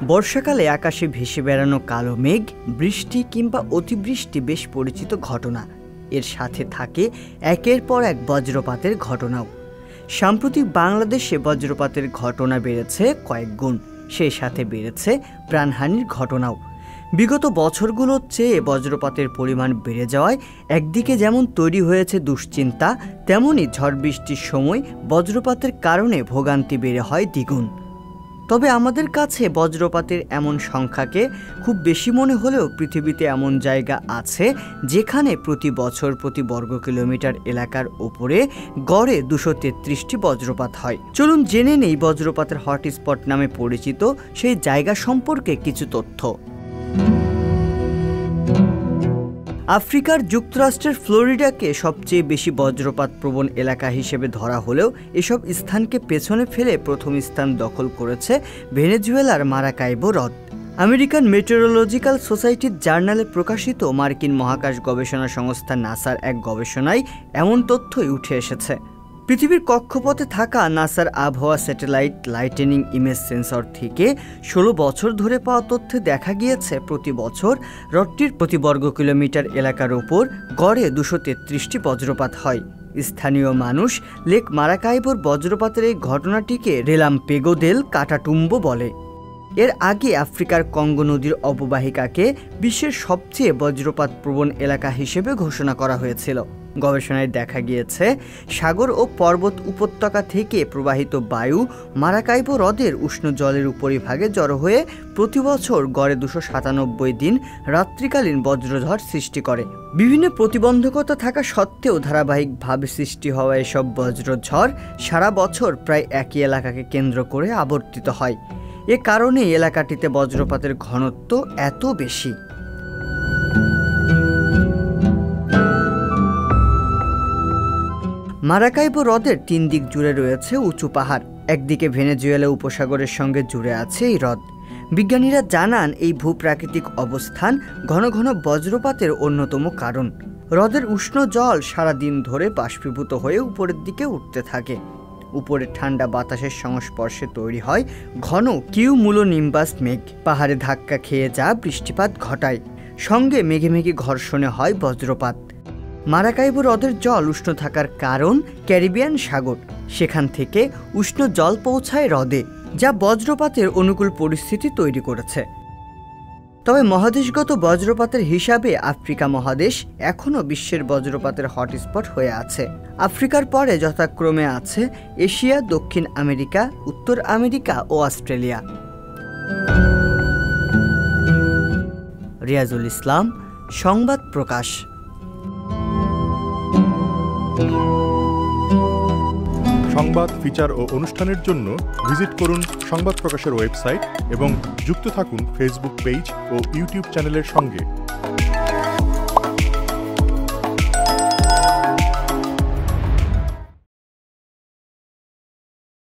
বর্ষাকালে আকাশে ভেসে বেড়ানো কালো মেঘ, বৃষ্টি কিংবা অতিবৃষ্টি বেশ পরিচিত ঘটনা। এর সাথে থাকে একের পর এক বজ্রপাতের ঘটনাও। সাম্প্রতিক বাংলাদেশে বজ্রপাতের ঘটনা বেড়েছে কয়েক গুণ, সেই সাথে বেড়েছে প্রাণহানির ঘটনাও। বিগত বছরগুলোর চেয়ে বজ্রপাতের পরিমাণ বেড়ে যাওয়ায় একদিকে যেমন তৈরি হয়েছে দুশ্চিন্তা, তেমনি ঝড় বৃষ্টির সময় বজ্রপাতের কারণে ভোগান্তি বেড়ে হয় দ্বিগুণ। তবে আমাদের কাছে বজ্রপাতের এমন সংখ্যাকে খুব বেশি মনে হলেও পৃথিবীতে এমন জায়গা আছে যেখানে প্রতি বছর প্রতি বর্গ কিলোমিটার এলাকার ওপরে গড়ে 233টি বজ্রপাত হয়। চলুন জেনে নেই বজ্রপাতের হটস্পট নামে পরিচিত সেই জায়গা সম্পর্কে কিছু তথ্য। আফ্রিকার যুক্তরাষ্ট্রের ফ্লোরিডাকে সবচেয়ে বেশি বজ্রপাত প্রবণ এলাকা হিসেবে ধরা হলেও এসব স্থানকে পেছনে ফেলে প্রথম স্থান দখল করেছে ভেনেজুয়েলার মারাকাইবো হ্রদ। আমেরিকান মেটেরোলজিক্যাল সোসাইটির জার্নালে প্রকাশিত মার্কিন মহাকাশ গবেষণা সংস্থা নাসার এক গবেষণায় এমন তথ্যই উঠে এসেছে। পৃথিবীর কক্ষপথে থাকা নাসার আবহাওয়া স্যাটেলাইট লাইটেনিং ইমেজ সেন্সর থেকে 16 বছর ধরে পাওয়া তথ্যে দেখা গিয়েছে প্রতি বছর হ্রদটির প্রতি বর্গ কিলোমিটার এলাকার ওপর গড়ে 233টি বজ্রপাত হয়। স্থানীয় মানুষ লেক মারাকাইবোর বজ্রপাতের এই ঘটনাটিকে রেলাম্পেগো দেল কাটাটুম্বো বলে। এর আগে আফ্রিকার কঙ্গো নদীর অববাহিকাকে বিশ্বের সবচেয়ে বজ্রপাত প্রবণ এলাকা হিসেবে ঘোষণা করা হয়েছিল। গবেষণায় দেখা গিয়েছে সাগর ও পর্বত উপত্যকা থেকে প্রবাহিত বায়ু মারাকাইবো হ্রদের উষ্ণ জলের উপরিভাগে জড়ো হয়ে প্রতি বছর গড়ে 297 দিন রাত্রিকালীন বজ্রঝড় সৃষ্টি করে। বিভিন্ন প্রতিবন্ধকতা থাকা সত্ত্বেও ধারাবাহিকভাবে সৃষ্টি হওয়া এসব বজ্রঝড় সারা বছর প্রায় একই এলাকাকে কেন্দ্র করে আবর্তিত হয়। এ কারণে এলাকাটিতে বজ্রপাতের ঘনত্ব এত বেশি। মারাকাইবো হ্রদের 3 দিক জুড়ে রয়েছে উঁচু পাহাড়। একদিকে ভেনেজুয়েলা উপসাগরের সঙ্গে জুড়ে আছে এই হ্রদ। বিজ্ঞানীরা জানান এই ভূপ্রাকৃতিক অবস্থান ঘন ঘন বজ্রপাতের অন্যতম কারণ। হ্রদের উষ্ণ জল সারাদিন ধরে বাষ্পীভূত হয়ে উপরের দিকে উঠতে থাকে। উপরে ঠান্ডা বাতাসের সংস্পর্শে তৈরি হয় ঘন কিউমুলোনিম্বাস মেঘ। পাহাড়ে ধাক্কা খেয়ে যা বৃষ্টিপাত ঘটায়, সঙ্গে মেঘে মেঘে ঘর্ষণে হয় বজ্রপাত। মারাকাইবো হ্রদের জল উষ্ণ থাকার কারণ ক্যারিবিয়ান সাগর, সেখান থেকে উষ্ণ জল পৌঁছায় হ্রদে, যা বজ্রপাতের অনুকূল পরিস্থিতি তৈরি করেছে। তবে মহাদেশগত বজ্রপাতের হিসাবে আফ্রিকা মহাদেশ এখনও বিশ্বের বজ্রপাতের হটস্পট হয়ে আছে। আফ্রিকার পরে যথাক্রমে আছে এশিয়া, দক্ষিণ আমেরিকা, উত্তর আমেরিকা ও অস্ট্রেলিয়া। রিয়াজুল ইসলাম, সংবাদ প্রকাশ। সংবাদ, ফিচার ও অনুষ্ঠানের জন্য ভিজিট করুন সংবাদ প্রকাশের ওয়েবসাইট এবং যুক্ত থাকুন ফেসবুক পেজ ও ইউটিউব চ্যানেলের সঙ্গে।